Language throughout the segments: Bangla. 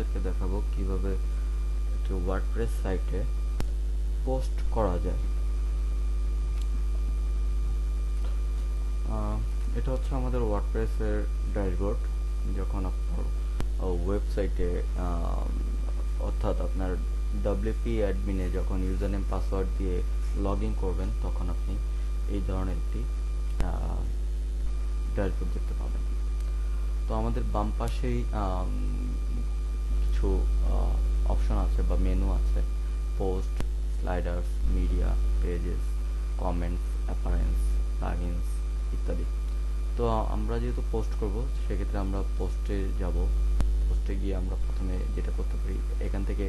আপনাদেরকে দেখাবো কিভাবে একটি ওয়ার্ডপ্রেস সাইটে পোস্ট করা যায়। এটা হচ্ছে আমাদের ওয়ার্ডপ্রেসের ড্যাশবোর্ড। যখন আপনার ওয়েবসাইটে অর্থাৎ আপনার ডব্লিউপি অ্যাডমিনে যখন ইউজার নেম পাসওয়ার্ড দিয়ে লগ ইন করবেন, তখন আপনি এই ধরনের একটি ড্যাশবোর্ড দেখতে পাবেন। তো আমাদের বাম পাশেই কিছু অপশন আছে বা মেনু আছে: post, sliders, media, pages, comments, অ্যাপারেন্স, plugins ইত্যাদি। তো আমরা যেহেতু পোস্ট করব, সেক্ষেত্রে আমরা পোস্টে যাব। পোস্টে গিয়ে আমরা প্রথমে যেটা করতে পারি, এখান থেকে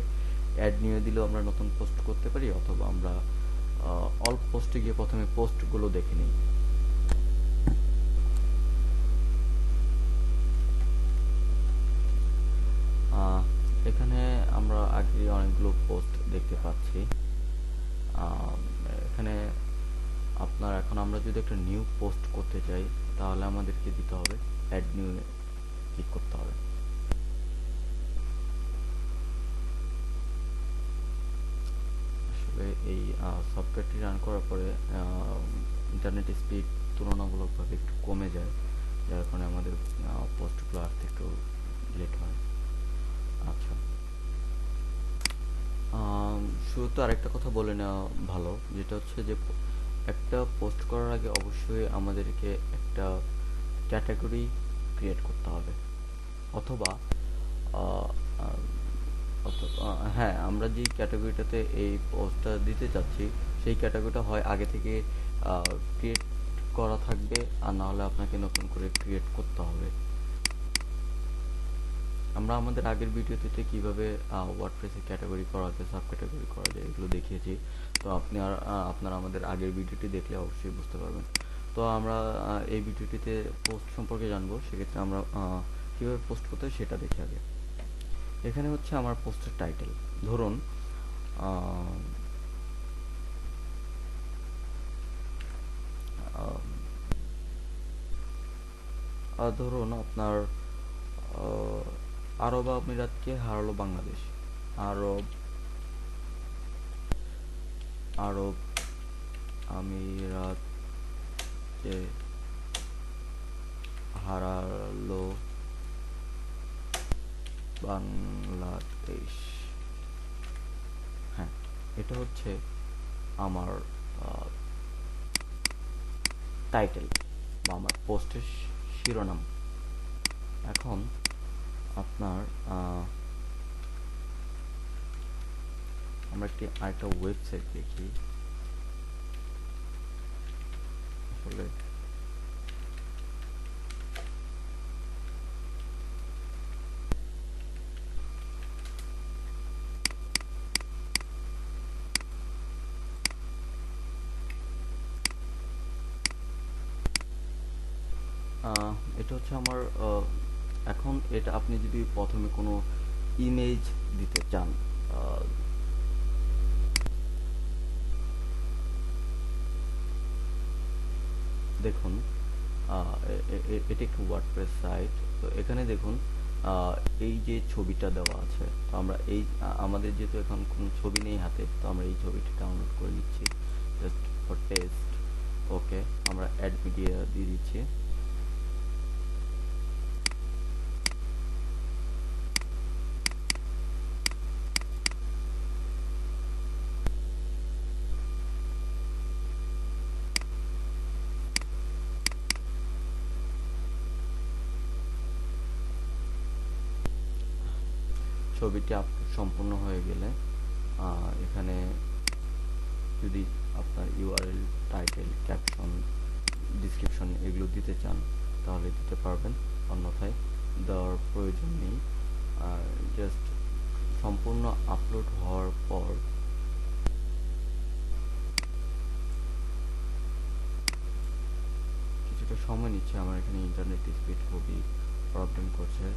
অ্যাড নিয়ে দিলেও আমরা নতুন পোস্ট করতে পারি, অথবা আমরা অল পোস্টে গিয়ে প্রথমে পোস্টগুলো দেখে নিই। এখানে আমরা আগে অনেকগুলো পোস্ট দেখতে পাচ্ছি। এখানে আপনার এখন আমরা যদি একটা নিউ পোস্ট করতে চাই, তাহলে আমাদেরকে দিতে হবে অ্যাড নিউ ক্লিক করতে হবে। আসলে এই সফটওয়্যারটি রান করার পরে ইন্টারনেট স্পিড তুলনামূলকভাবে একটু কমে যায়, যার কারণে আমাদের পোস্টগুলো আসতে একটু লেট হয়। আচ্ছা, শুরুতে আরেকটা কথা বলে নেওয়া ভালো, যেটা হচ্ছে যে একটা পোস্ট করার আগে অবশ্যই আমাদেরকে একটা ক্যাটাগরি ক্রিয়েট করতে হবে, অথবা হ্যাঁ, আমরা যেই ক্যাটাগরিটাতে এই পোস্টটা দিতে চাচ্ছি, সেই ক্যাটাগরিটা হয় আগে থেকে ক্রিয়েট করা থাকবে, আর না হলে আপনাকে নতুন করে ক্রিয়েট করতে হবে। আমরা আমাদের আগের ভিডিওতে কিভাবে ওয়ার্ডপ্রেসে ক্যাটাগরি করা যায়, সাব ক্যাটাগরি করা যায়, এগুলো দেখিয়েছি। তো আপনারা আমাদের আগের ভিডিওটি দেখলে অবশ্যই বুঝতে পারবেন। তো আমরা এই ভিডিওটিতে পোস্ট সম্পর্কে জানবো, সেক্ষেত্রে আমরা কিভাবে পোস্ট করতে হয় সেটা দেখি আগে। এখানে হচ্ছে আমার পোস্টের টাইটেল। ধরুন আপনার আরব আমিরাতকে হারালো বাংলাদেশ। আরব আরব আমিরাতকে হারালো বাংলাদেশ। হ্যাঁ, এটা হচ্ছে আমার টাইটেল বা আমার পোস্টের শিরোনাম। এখন আপনার আমরা আরেকটা ওয়েবসাইট দেখি। আসলে এটা হচ্ছে আমার এখন এটা আপনি যদি প্রথমে কোনো ইমেজ দিতে চান, দেখুন এটি একটি ওয়ার্ডপ্রেস সাইট। তো এখানে দেখুন এই যে ছবিটা দেওয়া আছে, তো আমরা এই আমাদের যেহেতু এখন কোনো ছবি নেই হাতে, তো আমরা এই ছবিটি ডাউনলোড করে নিচ্ছি জাস্ট ফর টেস্ট। ওকে, আমরা অ্যাড মিডিয়া দিয়ে দিচ্ছি। ছবিটি সম্পূর্ণ হয়ে গেলে এখানে যদি আপনার ইউআরএল, টাইটেল, ক্যাপশন, ডিসক্রিপশন এগুলো দিতে চান, তাহলে দিতে পারবেন, অন্যথায় দেওয়ার প্রয়োজন নেই। আর জাস্ট সম্পূর্ণ আপলোড হওয়ার পর কিছুটা সময় নিচ্ছে। আমার এখানে ইন্টারনেট স্পিড খুবই প্রবলেম করছে।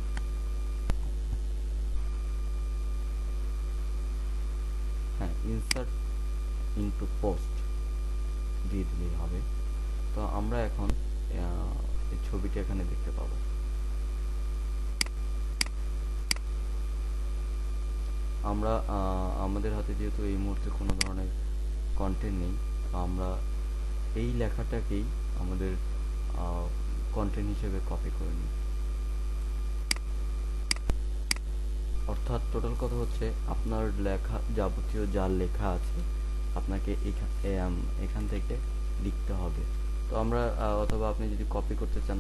হ্যাঁ, ইনসার্ট ইনটু পোস্ট দিয়ে দিলেই হবে। তো আমরা এখন এই ছবিটি এখানে দেখতে পাবো। আমরা আমাদের হাতে যেহেতু এই মুহূর্তে কোনো ধরনের কন্টেন্ট নেই, তো আমরা এই লেখাটাকেই আমাদের কন্টেন্ট হিসেবে কপি করে নিই। অর্থাৎ টোটাল কথা হচ্ছে আপনার লেখা যাবতীয় যা লেখা আছে আপনাকে এখান থেকে লিখতে হবে। তো আমরা অথবা আপনি যদি কপি করতে চান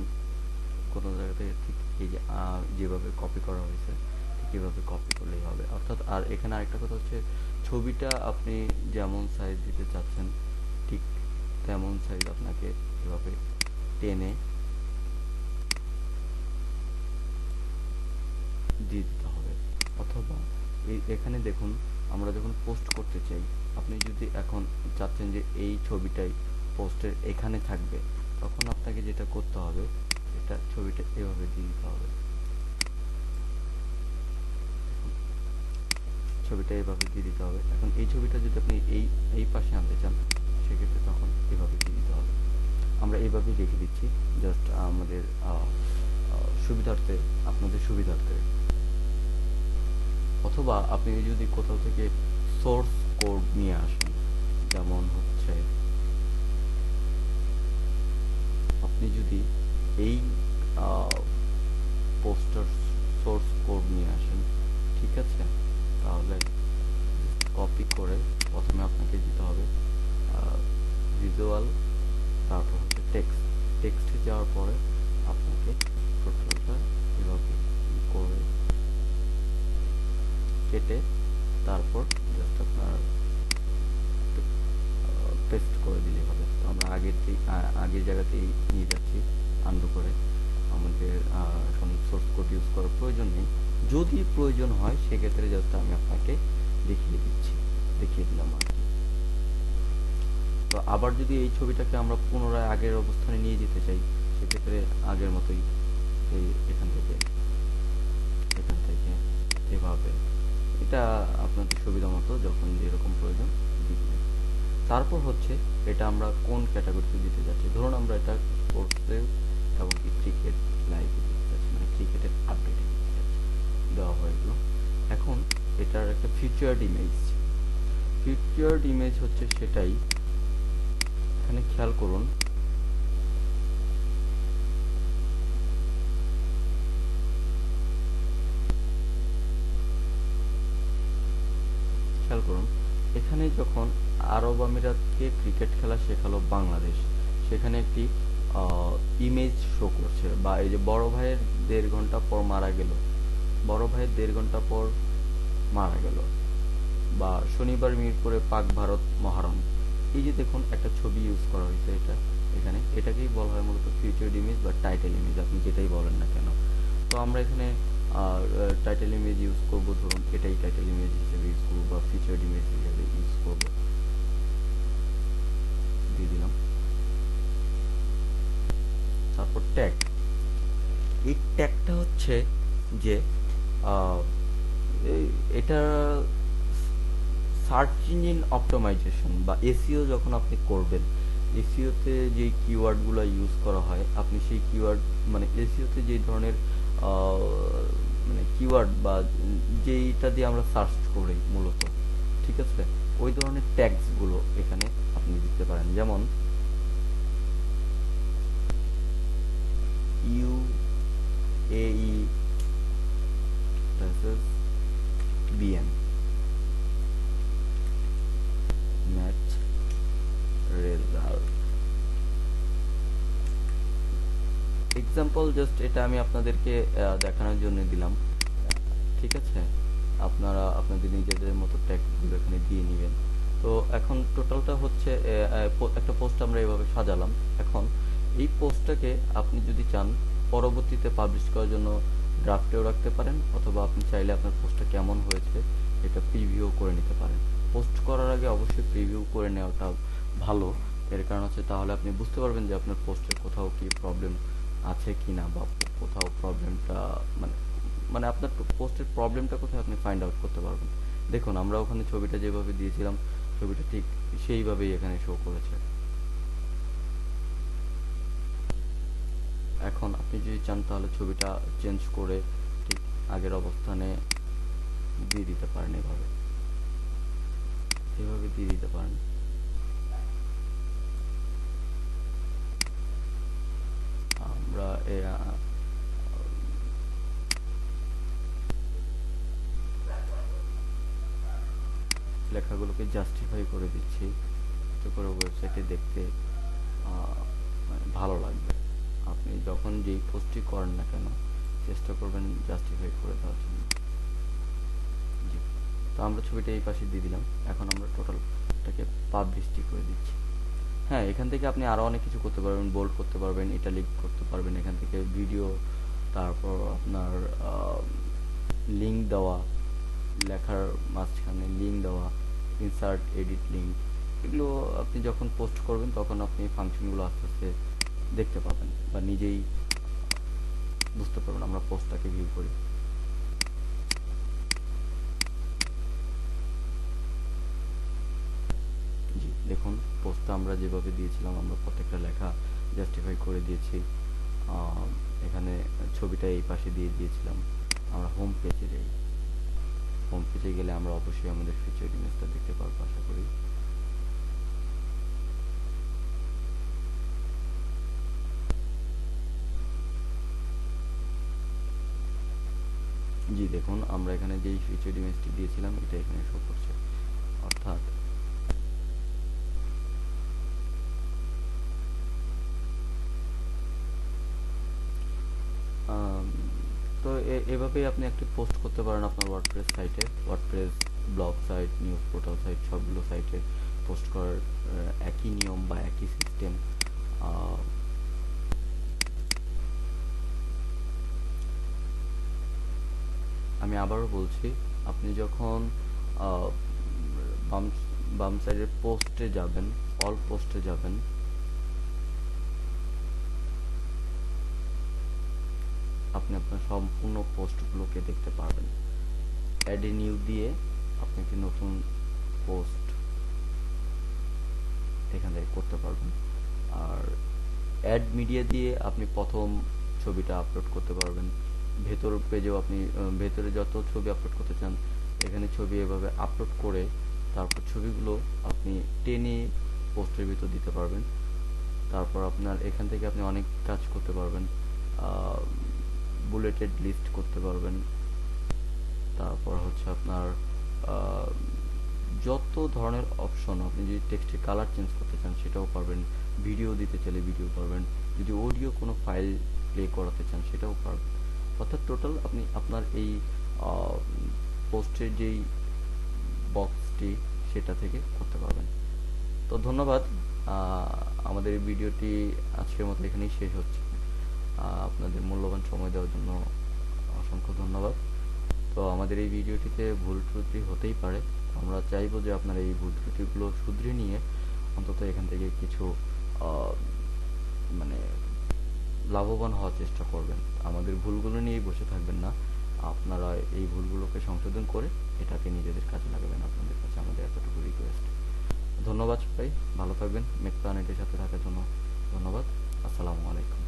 কোনো জায়গা থেকে, ঠিক এই যে যেভাবে কপি করা হয়েছে ঠিক এভাবে কপি করলেই হবে। অর্থাৎ আর এখানে আরেকটা কথা হচ্ছে, ছবিটা আপনি যেমন সাইজ দিতে চাচ্ছেন ঠিক তেমন সাইজ আপনাকে এভাবে টেনে দিয়ে দিতে হবে। অথবা এখানে দেখুন, আমরা যখন পোস্ট করতে চাই, আপনি যদি এখন চাচ্ছেন যে এই ছবিটাই পোস্টের এখানে থাকবে, তখন আপনাকে যেটা করতে হবে, এটা ছবিটা এভাবে দিয়ে দিতে হবে। ছবিটা এভাবে দিয়ে দিতে হবে। এখন এই ছবিটা যদি আপনি এই পাশে আনতে চান, সেক্ষেত্রে তখন এভাবে দিয়ে দিতে হবে। আমরা এইভাবেই রেখে দিচ্ছি, জাস্ট আমাদের সুবিধার্থে, আপনাদের সুবিধার্থে। অথবা আপনি যদি কোথাও থেকে সোর্স কোড নিয়ে আসেন, যেমন হচ্ছে আপনি যদি এই পোস্টার সোর্স কোড নিয়ে আসেন, ঠিক আছে, তাহলে কপি করে প্রথমে আপনাকে দিতে হবে ভিজুয়াল, তারপর হচ্ছে টেক্সটে যাওয়ার পরে আপনাকে টোটালটা এভাবে করে কেটে তারপর জাস্ট আপনার পেস্ট করে দিলেই হবে। তো আমরা আগের জায়গাতেই নিয়ে যাচ্ছি আন্ডু করে, আমাদের এখন সোর্স কোড ইউজ করার প্রয়োজন নেই। যদি প্রয়োজন হয় সেক্ষেত্রে জাস্ট আমি আপনাকে দেখিয়ে দিলাম আর কি। তো আবার যদি এই ছবিটাকে আমরা পুনরায় আগের অবস্থানে নিয়ে যেতে চাই, সেক্ষেত্রে আগের মতোই এখান থেকে এভাবে, এটা আপনাদের সুবিধা মতো যখন যেরকম প্রয়োজন দিবেন। তারপর হচ্ছে এটা আমরা কোন ক্যাটাগরিতে দিতে যাচ্ছি। ধরুন আমরা এটা স্পোর্টসের এবং ক্রিকেট লাইভে দিতে যাচ্ছি, মানে ক্রিকেটের আপডেটে দিতে যাচ্ছি, দেওয়া হয়ে গেল। এখন এটার একটা ফিচার্ড ইমেজ হচ্ছে সেটাই। এখানে খেয়াল করুন, এখানে যখন আরব আমিরাতকে ক্রিকেট খেলা শেখালো বাংলাদেশ, সেখানে একটি ইমেজ শো করছে, বা এই যে বড় ভাইয়ের 1.5 ঘন্টা পর মারা গেল, বা শনিবার মিরপুরে পাক ভারত মহারণ, এই যে দেখুন একটা ছবি ইউজ করা হয়েছে। এটাকেই বলা হয় মূলত ফিচার্ড ইমেজ বা টাইটেল ইমেজ, আপনি যেটাই বলেন না কেন। তো আমরা এখানে টাইটেল ইমেজ ইউজ করব, ধরুন এটাই টাইটেল ইমেজ হিসেবে ইউজ করবো বা ফিচার্ড ইমেজ হিসেবে ইউজ করব, দিয়ে দিলাম। তারপর ট্যাগ, এই ট্যাগটা হচ্ছে যে এটা সার্চ ইঞ্জিন অপটিমাইজেশন বা এসইও যখন আপনি করবেন, এসইওতে যে কিওয়ার্ডগুলো ইউজ করা হয়, আপনি সেই কিওয়ার্ড, মানে এসইওতে যে ধরনের মানে কিওয়ার্ড বা যেইটা দিয়ে আমরা সার্চ করি মূলত, ঠিক আছে, ওই ধরনের ট্যাগসগুলো এখানে আপনি দিতে পারেন। যেমন UAE versus BM match result example, just এটা আমি আপনাদেরকে দেখানোর জন্য দিলাম, ঠিক আছে। আপনারা আপনাদের নিজেদের মতো ট্যাগগুলো এখানে দিয়ে নেবেন। তো এখন টোটালটা হচ্ছে একটা পোস্ট আমরা এভাবে সাজালাম। এখন এই পোস্টটাকে আপনি যদি চান পরবর্তীতে পাবলিশ করার জন্য ড্রাফটেও রাখতে পারেন, অথবা আপনি চাইলে আপনার পোস্টটা কেমন হয়েছে এটা প্রিভিউ করে নিতে পারেন। পোস্ট করার আগে অবশ্যই প্রিভিউ করে নেওয়াটা ভালো। এর কারণ হচ্ছে তাহলে আপনি বুঝতে পারবেন যে আপনার পোস্টের কোথাও কি প্রবলেম আছে কিনা, বা কোথাও প্রবলেমটা মানে মানে আপনার পোস্টের প্রবলেমটা কোথায় আপনি ফাইন্ড আউট করতে পারবেন। দেখুন আমরা ওখানে ছবিটা যেভাবে দিয়েছিলাম, ছবিটা ঠিক সেইভাবেই এখানে শো করেছে। এখন আপনি যদি চান তাহলে ছবিটা চেঞ্জ করে ঠিক আগের অবস্থানে দিয়ে দিতে পারেন, এভাবে দিয়ে দিতে পারেন। আমরা লেখাগুলোকে জাস্টিফাই করে দিচ্ছি, যাতে করে ওয়েবসাইটে দেখতে মানে ভালো লাগবে। আপনি যখন যেই পোস্টই করেন না কেন, চেষ্টা করবেন জাস্টিফাই করে দেওয়ার জন্য। জি, তো আমরা ছবিটা এই পাশে দিয়ে দিলাম। এখন আমরা টোটালটাকে পাবলিশড করে দিচ্ছি। হ্যাঁ, এখান থেকে আপনি আরও অনেক কিছু করতে পারবেন, বোল্ড করতে পারবেন, ইটালিক করতে পারবেন। এখান থেকে ভিডিও, তারপর আপনার লিঙ্ক দেওয়া, লেখার মাঝখানে লিঙ্ক দেওয়া, ইনসার্ট এডিট লিঙ্ক, এগুলো আপনি যখন পোস্ট করবেন তখন আপনি ফাংশনগুলো আস্তে আস্তে দেখতে পাবেন বা নিজেই বুঝতে পারবেন। আমরা পোস্টটাকে ভিউ করি। জি, দেখুন পোস্টটা আমরা যেভাবে দিয়েছিলাম, আমরা প্রত্যেকটা লেখা জাস্টিফাই করে দিয়েছি। এখানে ছবিটা এই পাশে দিয়ে দিয়েছিলাম। আমরা হোম পেজে যাই। হোম পেজে গেলে আমরা অবশ্যই আমাদের ফিচার ইমেজটা দেখতে পারবো আশা করি। জি, দেখুন আমরা এখানে যেই ফিচার ইমেজটি দিয়েছিলাম এটা এখানে শো করছে। অর্থাৎ তো এভাবেই আপনি একটি পোস্ট করতে পারেন আপনার ওয়ার্ডপ্রেস সাইটে। WordPress blog site, news portal site, সবগুলো সাইটে পোস্ট করার একই নিয়ম বা একই সিস্টেম। আমি আবারও বলছি, আপনি যখন আহ, বাম বাম সাইডের পোস্টে যাবেন, অল পোস্টে যাবেন, আপনি আপনার সম্পূর্ণ পোস্টগুলোকে দেখতে পারবেন। অ্যাড এ নিউ দিয়ে আপনি একটি নতুন পোস্ট এখান থেকে করতে পারবেন। আর অ্যাড মিডিয়া দিয়ে আপনি প্রথম ছবিটা আপলোড করতে পারবেন। ভেতর পেজেও আপনি ভেতরে যত ছবি আপলোড করতে চান, এখানে ছবি এভাবে আপলোড করে তারপর ছবিগুলো আপনি টেনে পোস্টের ভিতর দিতে পারবেন। তারপর আপনার এখান থেকে আপনি অনেক কাজ করতে পারবেন। বুলেটেড লিস্ট করতে পারবেন। তারপর হচ্ছে আপনার যত ধরনের অপশন, আপনি যদি টেক্সটের কালার চেঞ্জ করতে চান সেটাও পারবেন। ভিডিও দিতে চাইলে ভিডিও পারবেন। যদি অডিও কোনো ফাইল প্লে করাতে চান সেটাও পারবেন। অর্থাৎ টোটাল আপনি আপনার এই পোস্টের যেই বক্সটি সেটা থেকে করতে পারবেন। তো ধন্যবাদ। আমাদের এই ভিডিওটি আজকের মতো এখানেই শেষ হচ্ছে। আপনাদের মূল্যবান সময় দেওয়ার জন্য অসংখ্য ধন্যবাদ। তো আমাদের এই ভিডিওটিতে ভুল ত্রুটি হতেই পারে। আমরা চাইবো যে আপনারা এই ভুল ত্রুটিগুলো শুধরে নিয়ে অন্তত এখান থেকে কিছু মানে লাভবান হওয়ার চেষ্টা করবেন। আমাদের ভুলগুলো নিয়েই বসে থাকবেন না। আপনারা এই ভুলগুলোকে সংশোধন করে এটাকে নিজেদের কাজে লাগাবেন। আপনাদের কাছে আমাদের এতটুকু রিকোয়েস্ট। ধন্যবাদ সবাই, ভালো থাকবেন। মেক প্ল্যানেটের সাথে থাকার জন্য ধন্যবাদ। আসসালামু আলাইকুম।